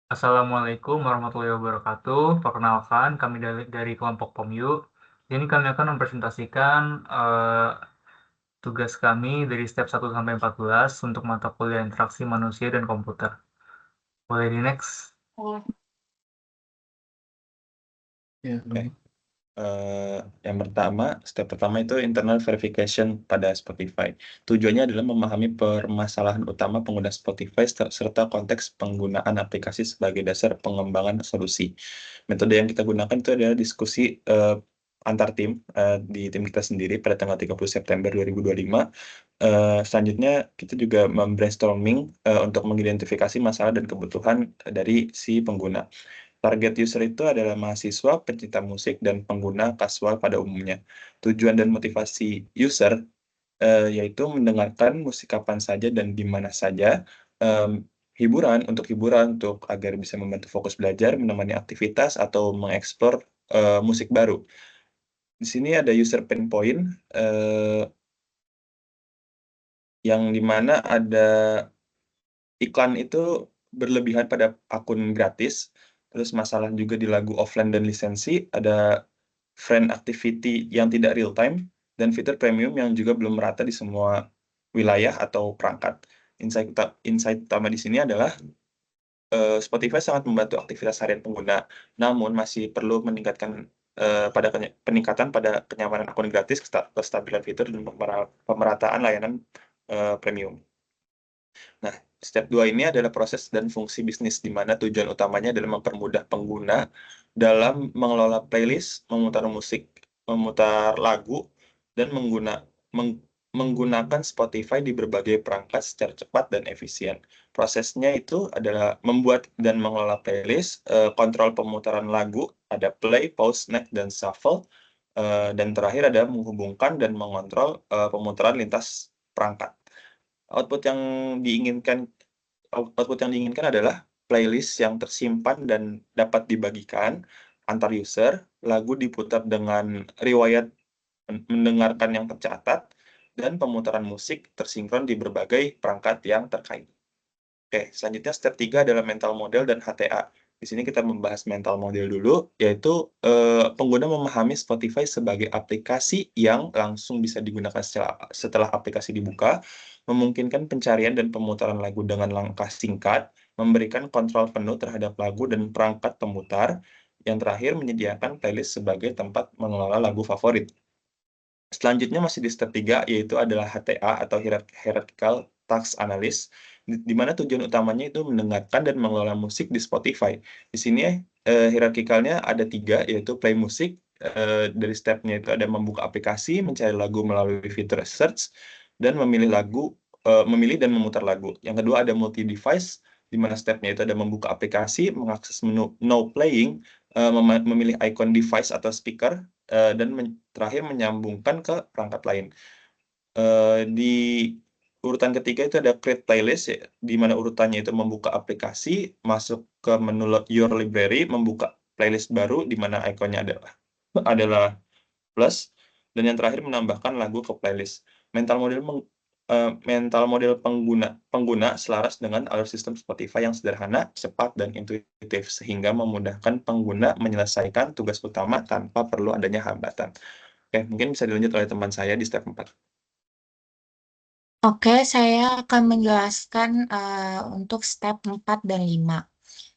Assalamualaikum warahmatullahi wabarakatuh. Perkenalkan, kami dari kelompok POMYU. Ini kami akan mempresentasikan tugas kami dari step 1 sampai 14 untuk mata kuliah interaksi manusia dan komputer. Boleh di next? Ya, oke. Yang pertama, step pertama itu internal verification pada Spotify. Tujuannya adalah memahami permasalahan utama pengguna Spotify serta konteks penggunaan aplikasi sebagai dasar pengembangan solusi. Metode yang kita gunakan itu adalah diskusi antar tim di tim kita sendiri pada tanggal 30 September 2025. Selanjutnya kita juga membrainstorming untuk mengidentifikasi masalah dan kebutuhan dari si pengguna. Target user itu adalah mahasiswa, pencinta musik, dan pengguna kasual pada umumnya. Tujuan dan motivasi user yaitu mendengarkan musik kapan saja dan di mana saja, hiburan untuk agar bisa membantu fokus belajar, menemani aktivitas, atau mengeksplor musik baru. Di sini ada user pain point, yang dimana ada iklan itu berlebihan pada akun gratis, terus masalah juga di lagu offline dan lisensi, ada friend activity yang tidak real time, dan fitur premium yang juga belum merata di semua wilayah atau perangkat. Insight utama di sini adalah Spotify sangat membantu aktivitas harian pengguna, namun masih perlu meningkatkan peningkatan pada kenyamanan akun gratis, kestabilan fitur, dan pemerataan layanan premium. Nah, step 2 ini adalah proses dan fungsi bisnis, di mana tujuan utamanya adalah mempermudah pengguna dalam mengelola playlist, memutar musik, memutar lagu, dan menggunakan Spotify di berbagai perangkat secara cepat dan efisien. Prosesnya itu adalah membuat dan mengelola playlist, kontrol pemutaran lagu, ada play, pause, next, dan shuffle, dan terakhir ada menghubungkan dan mengontrol pemutaran lintas perangkat. Output yang diinginkan output yang diinginkan adalah playlist yang tersimpan dan dapat dibagikan antar user, lagu diputar dengan riwayat mendengarkan yang tercatat, dan pemutaran musik tersinkron di berbagai perangkat yang terkait. Oke, selanjutnya step 3 adalah mental model dan HTA. Di sini kita membahas mental model dulu, yaitu pengguna memahami Spotify sebagai aplikasi yang langsung bisa digunakan setelah aplikasi dibuka, memungkinkan pencarian dan pemutaran lagu dengan langkah singkat, memberikan kontrol penuh terhadap lagu dan perangkat pemutar, yang terakhir menyediakan playlist sebagai tempat mengelola lagu favorit. Selanjutnya masih di step 3, yaitu adalah HTA atau Hierarchical Task Analysis, di mana tujuan utamanya itu mendengarkan dan mengelola musik di Spotify. Di sini hierarkikalnya ada 3, yaitu play musik, dari stepnya itu ada membuka aplikasi, mencari lagu melalui fitur search, dan memilih dan memutar lagu. Yang kedua ada multi-device, di mana stepnya itu ada membuka aplikasi, mengakses menu no playing, memilih icon device atau speaker, dan terakhir menyambungkan ke perangkat lain. Di urutan ketiga itu ada create playlist, ya, di mana urutannya itu membuka aplikasi, masuk ke menu your library, membuka playlist baru, di mana ikonnya adalah plus, dan yang terakhir menambahkan lagu ke playlist. Mental model pengguna selaras dengan alur sistem Spotify yang sederhana, cepat, dan intuitif, sehingga memudahkan pengguna menyelesaikan tugas utama tanpa perlu adanya hambatan. Oke, mungkin bisa dilanjut oleh teman saya di step 4. Oke, saya akan menjelaskan untuk step 4 dan 5.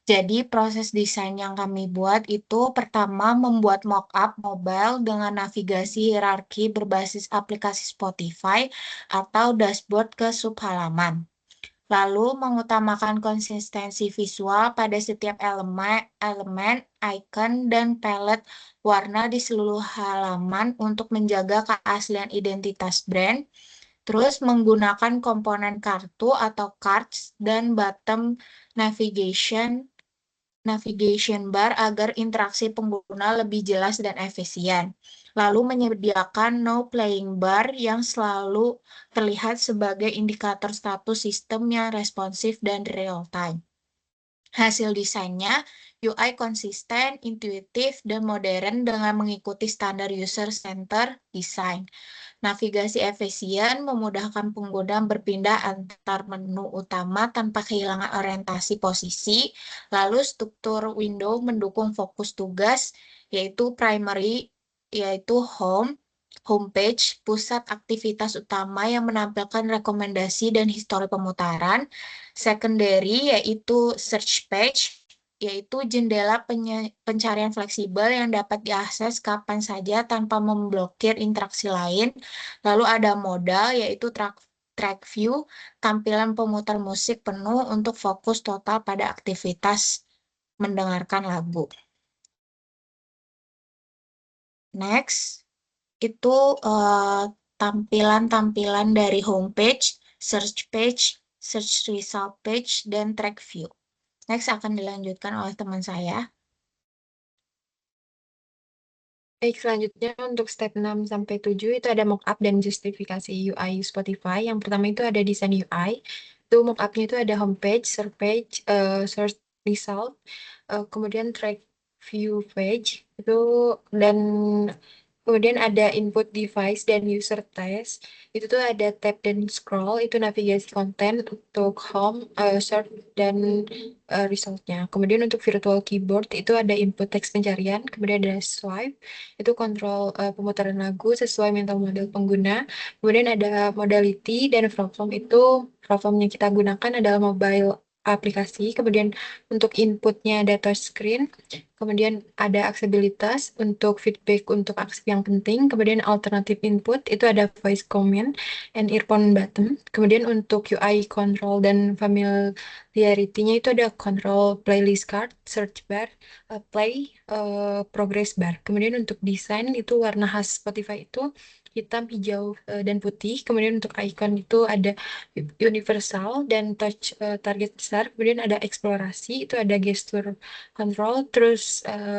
Jadi, proses desain yang kami buat itu pertama membuat mockup mobile dengan navigasi hierarki berbasis aplikasi Spotify atau dashboard ke subhalaman. Lalu, mengutamakan konsistensi visual pada setiap elemen, icon, dan palette warna di seluruh halaman untuk menjaga keaslian identitas brand. Terus menggunakan komponen kartu atau cards dan bottom navigation bar agar interaksi pengguna lebih jelas dan efisien. Lalu menyediakan no playing bar yang selalu terlihat sebagai indikator status sistem yang responsif dan real time. Hasil desainnya, UI konsisten, intuitif, dan modern dengan mengikuti standar user-center design. Navigasi efisien memudahkan pengguna berpindah antar menu utama tanpa kehilangan orientasi posisi. Lalu struktur window mendukung fokus tugas, yaitu primary, yaitu homepage, pusat aktivitas utama yang menampilkan rekomendasi dan histori pemutaran. Secondary, yaitu search page, yaitu jendela pencarian fleksibel yang dapat diakses kapan saja tanpa memblokir interaksi lain. Lalu ada modal, yaitu track view, tampilan pemutar musik penuh untuk fokus total pada aktivitas mendengarkan lagu. Next, itu tampilan-tampilan dari homepage, search page, search result page, dan track view. Next akan dilanjutkan oleh teman saya. Baik, selanjutnya untuk step 6-7 itu ada mockup dan justifikasi UI Spotify. Yang pertama itu ada desain UI. Itu mockupnya itu ada homepage, search page, search result, kemudian track view page itu, dan kemudian ada input device dan user test. Itu tuh ada tab dan scroll, itu navigasi konten untuk home, search, dan resultnya. Kemudian untuk virtual keyboard itu ada input teks pencarian, kemudian ada swipe, itu kontrol pemutaran lagu sesuai mental model pengguna. Kemudian ada modality dan platform, itu platform yang kita gunakan adalah mobile aplikasi. Kemudian untuk inputnya ada touchscreen. Kemudian ada aksesibilitas untuk feedback untuk aksi yang penting. Kemudian alternative input itu ada voice command and earphone button. Kemudian untuk UI control dan familiarity-nya itu ada control playlist card, search bar, play, progress bar. Kemudian untuk desain itu warna khas Spotify itu hitam, hijau, dan putih. Kemudian untuk icon itu ada universal dan touch target besar. Kemudian ada eksplorasi, itu ada gesture control. Terus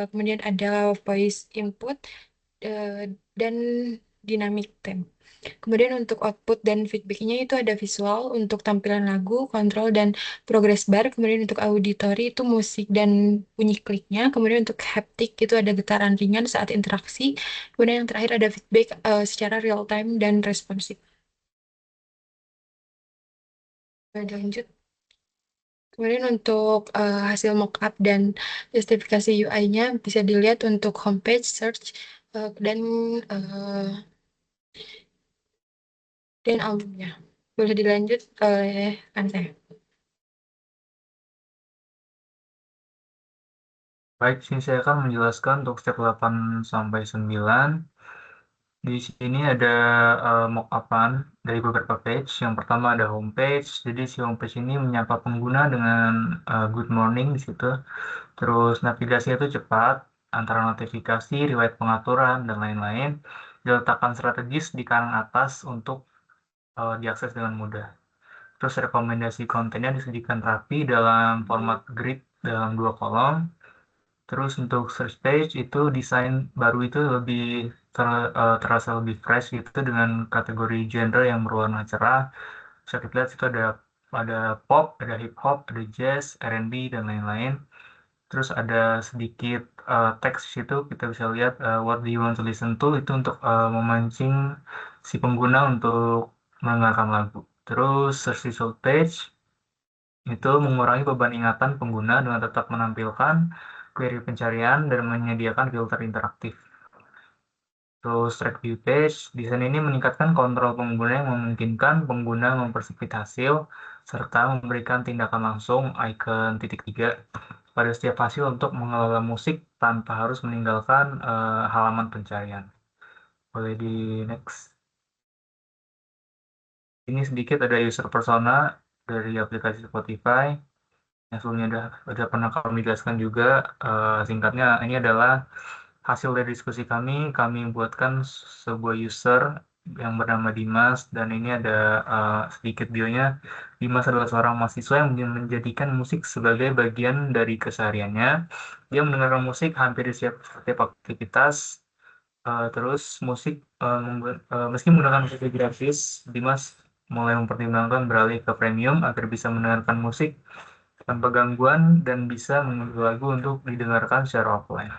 kemudian ada voice input dan dynamic theme. Kemudian untuk output dan feedbacknya itu ada visual untuk tampilan lagu, kontrol, dan progress bar. Kemudian untuk auditory itu musik dan bunyi kliknya. Kemudian untuk haptic itu ada getaran ringan saat interaksi. Kemudian yang terakhir ada feedback secara real time dan responsif. Lanjut. Kemudian untuk hasil mockup dan justifikasi UI-nya bisa dilihat untuk homepage, search, dan albumnya. Boleh dilanjut oleh Ante. Baik, sini saya akan menjelaskan untuk step 8 sampai 9. Di sini ada mock-up-an dari beberapa page. Yang pertama ada homepage. Jadi si homepage ini menyapa pengguna dengan good morning di situ. Terus navigasinya itu cepat antara notifikasi, riwayat pengaturan, dan lain-lain. Diletakkan strategis di kanan atas untuk diakses dengan mudah. Terus rekomendasi kontennya disajikan rapi dalam format grid dalam 2 kolom. Terus untuk search page itu desain baru itu lebih terasa lebih fresh gitu dengan kategori genre yang berwarna cerah. Bisa kita lihat itu ada pop, ada hip hop, ada jazz, R&B, dan lain-lain. Terus ada sedikit teks di situ, kita bisa lihat what do you want to listen to, itu untuk memancing si pengguna untuk mendengarkan lagu. Terus search result page itu mengurangi beban ingatan pengguna dengan tetap menampilkan query pencarian dan menyediakan filter interaktif. Terus track view page, desain ini meningkatkan kontrol pengguna yang memungkinkan pengguna mempersempit hasil serta memberikan tindakan langsung icon titik 3 pada setiap hasil untuk mengelola musik tanpa harus meninggalkan halaman pencarian. Boleh di next. Ini sedikit ada user persona dari aplikasi Spotify. Yang sebelumnya sudah pernah kami jelaskan juga. Singkatnya, ini adalah hasil dari diskusi kami buatkan sebuah user yang bernama Dimas, dan ini ada sedikit bionya. Dimas adalah seorang mahasiswa yang menjadikan musik sebagai bagian dari kesehariannya. Dia mendengarkan musik hampir di setiap aktivitas. Terus musik, meski menggunakan musik gratis, Dimas mulai mempertimbangkan beralih ke premium agar bisa mendengarkan musik tanpa gangguan dan bisa mengunduh lagu untuk didengarkan secara offline.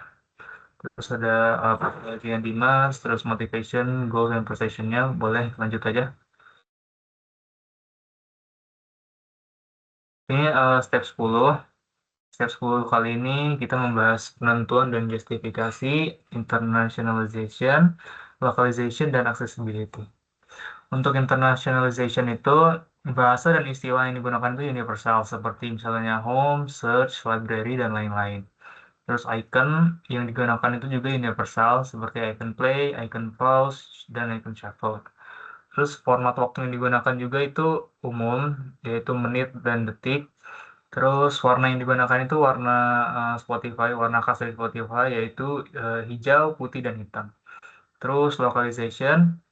Terus ada bagian Dimas, terus motivation, goal, dan precision-nya. Boleh lanjut aja. Ini step 10. Step 10 kali ini kita membahas penentuan dan justifikasi, internationalization, localization, dan accessibility. Untuk internationalization itu, bahasa dan istilah yang digunakan itu universal, seperti misalnya home, search, library, dan lain-lain. Terus icon yang digunakan itu juga universal, seperti icon play, icon pause, dan icon shuffle. Terus format waktu yang digunakan juga itu umum, yaitu menit dan detik. Terus warna yang digunakan itu warna Spotify, warna khas dari Spotify, yaitu hijau, putih, dan hitam. Terus localization,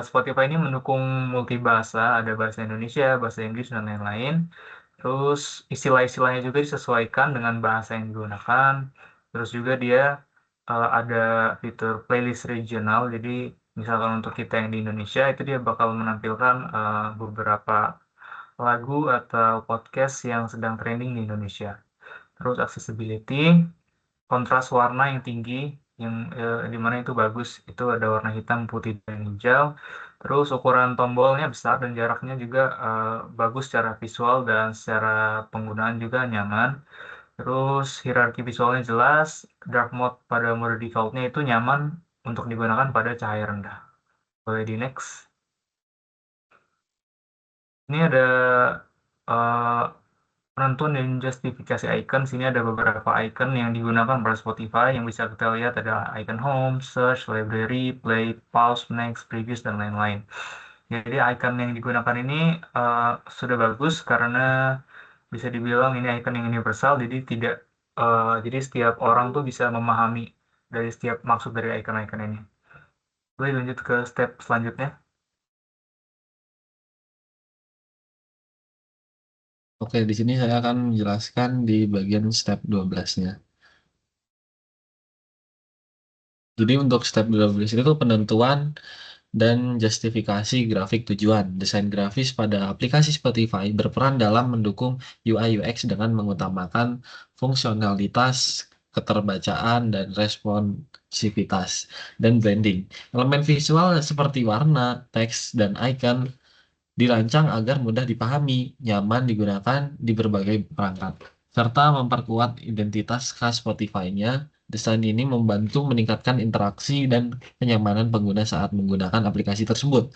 Spotify ini mendukung multibahasa, ada bahasa Indonesia, bahasa Inggris, dan lain-lain. Terus istilah-istilahnya juga disesuaikan dengan bahasa yang digunakan. Terus juga dia ada fitur playlist regional. Jadi misalkan untuk kita yang di Indonesia itu dia bakal menampilkan beberapa lagu atau podcast yang sedang trending di Indonesia. Terus accessibility, kontras warna yang tinggi, yang dimana itu bagus, itu ada warna hitam, putih, dan hijau. Terus ukuran tombolnya besar dan jaraknya juga bagus secara visual dan secara penggunaan juga nyaman. Terus hierarki visualnya jelas, dark mode pada mode defaultnya itu nyaman untuk digunakan pada cahaya rendah. Boleh di next. Ini ada uh, penentuan dan justifikasi icon. Sini ada beberapa icon yang digunakan pada Spotify yang bisa kita lihat ada icon home, search, library, play, pause, next, previous, dan lain-lain. Jadi icon yang digunakan ini sudah bagus karena bisa dibilang ini icon yang universal. Jadi tidak jadi setiap orang tuh bisa memahami dari setiap maksud dari icon-icon ini. Boleh lanjut ke step selanjutnya. Oke, di sini saya akan menjelaskan di bagian step 12-nya. Jadi untuk step 12 itu penentuan dan justifikasi grafik tujuan. Desain grafis pada aplikasi Spotify berperan dalam mendukung UI UX dengan mengutamakan fungsionalitas, keterbacaan, dan responsivitas, dan branding. Elemen visual seperti warna, teks, dan icon dirancang agar mudah dipahami, nyaman digunakan di berbagai perangkat, serta memperkuat identitas khas Spotify-nya. Desain ini membantu meningkatkan interaksi dan kenyamanan pengguna saat menggunakan aplikasi tersebut.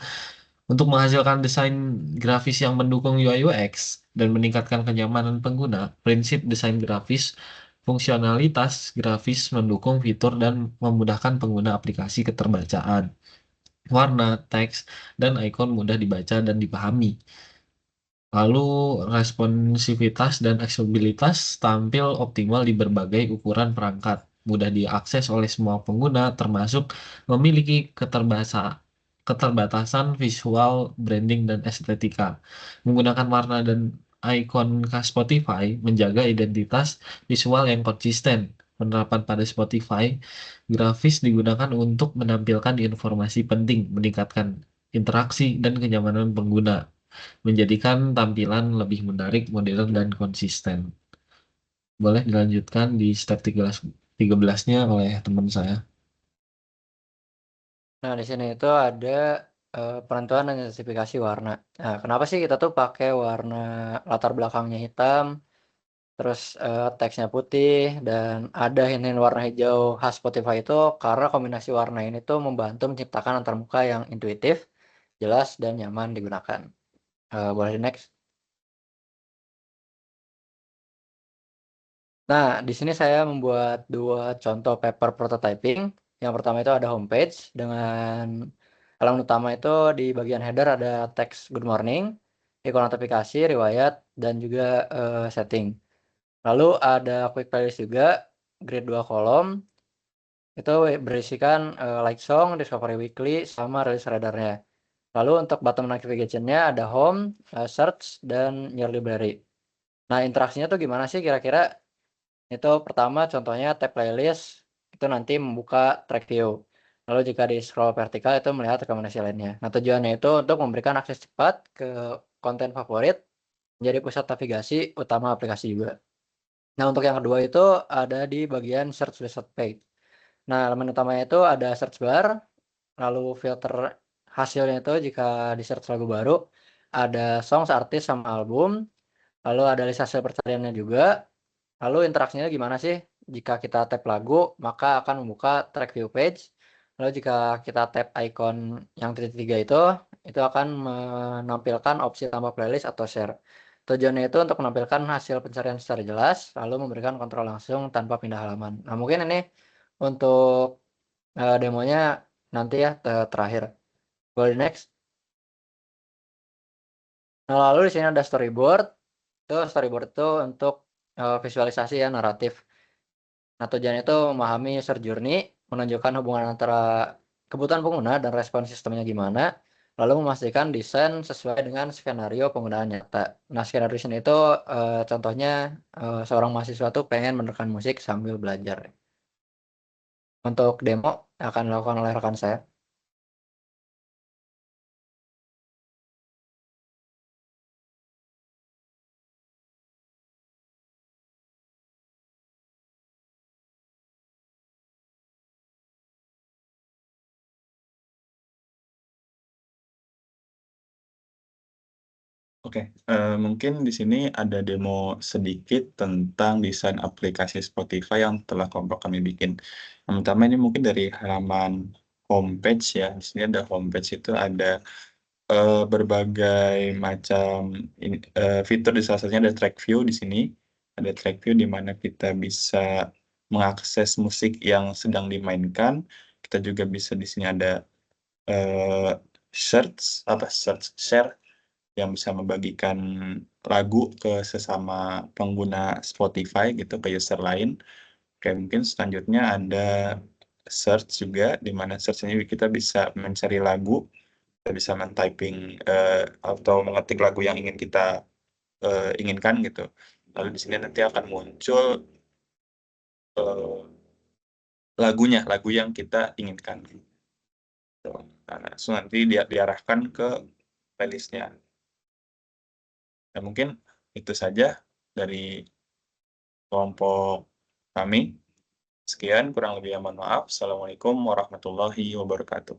Untuk menghasilkan desain grafis yang mendukung UI UX dan meningkatkan kenyamanan pengguna, prinsip desain grafis fungsionalitas grafis mendukung fitur dan memudahkan pengguna aplikasi keterbacaan, warna, teks, dan ikon mudah dibaca dan dipahami. Lalu responsivitas dan aksesibilitas tampil optimal di berbagai ukuran perangkat, mudah diakses oleh semua pengguna, termasuk memiliki keterbatasan visual, branding, dan estetika. Menggunakan warna dan ikon khas Spotify menjaga identitas visual yang konsisten. Penerapan pada Spotify, grafis digunakan untuk menampilkan informasi penting, meningkatkan interaksi dan kenyamanan pengguna, menjadikan tampilan lebih menarik, modern, dan konsisten. Boleh dilanjutkan di step 13-nya oleh teman saya. Nah, di sini itu ada penentuan dan justifikasi warna. Nah, kenapa sih kita tuh pakai warna latar belakangnya hitam, terus teksnya putih, dan ada hint-hint warna hijau khas Spotify itu karena kombinasi warna ini tuh membantu menciptakan antarmuka yang intuitif, jelas, dan nyaman digunakan. Boleh di next. Nah, di sini saya membuat dua contoh paper prototyping. Yang pertama itu ada homepage dengan halaman utama itu di bagian header ada teks good morning, ikon notifikasi, riwayat, dan juga setting. Lalu ada quick playlist juga, grid 2 kolom. Itu berisikan like song, discovery weekly, sama release radarnya. Lalu untuk button notification-nya ada home, search, dan your library. Nah, interaksinya tuh gimana sih kira-kira? Itu pertama contohnya tab playlist itu nanti membuka track view. Lalu jika di scroll vertikal itu melihat rekomendasi lainnya. Nah, tujuannya itu untuk memberikan akses cepat ke konten favorit menjadi pusat navigasi utama aplikasi juga. Nah, untuk yang kedua itu ada di bagian search result page. Nah, elemen utamanya itu ada search bar, lalu filter hasilnya itu jika di search lagu baru, ada songs, artis, sama album, lalu ada list hasil pencariannya juga, lalu interaksinya gimana sih? Jika kita tap lagu, maka akan membuka track view page, lalu jika kita tap icon yang titik 3 itu akan menampilkan opsi tambah playlist atau share. Tujuannya itu untuk menampilkan hasil pencarian secara jelas, lalu memberikan kontrol langsung tanpa pindah halaman. Nah, mungkin ini untuk demonya nanti ya terakhir. Boleh next. Nah, lalu di sini ada storyboard. Itu storyboard itu untuk visualisasi ya naratif. Nah, tujuannya itu memahami user journey, menunjukkan hubungan antara kebutuhan pengguna dan respon sistemnya gimana, lalu memastikan desain sesuai dengan skenario penggunaan nyata. Nah, skenario di sini itu contohnya seorang mahasiswa tuh pengen mendengarkan musik sambil belajar. Untuk demo akan dilakukan oleh rekan saya. Oke, mungkin di sini ada demo sedikit tentang desain aplikasi Spotify yang telah kelompok kami bikin. Yang pertama ini mungkin dari halaman homepage ya. Di sini ada homepage itu ada berbagai macam fitur, di salah satunya ada track view di sini. Ada track view di mana kita bisa mengakses musik yang sedang dimainkan. Kita juga bisa di sini ada search share yang bisa membagikan lagu ke sesama pengguna Spotify gitu, ke user lain. Oke, mungkin selanjutnya ada search juga, di mana search ini kita bisa mencari lagu, kita bisa men-typing atau mengetik lagu yang ingin kita inginkan gitu. Lalu di sini nanti akan muncul lagunya, lagu yang kita inginkan. Nah, so nanti diarahkan ke playlist-nya. Nah, mungkin itu saja dari kelompok kami. Sekian, kurang lebih mohon maaf. Assalamualaikum warahmatullahi wabarakatuh.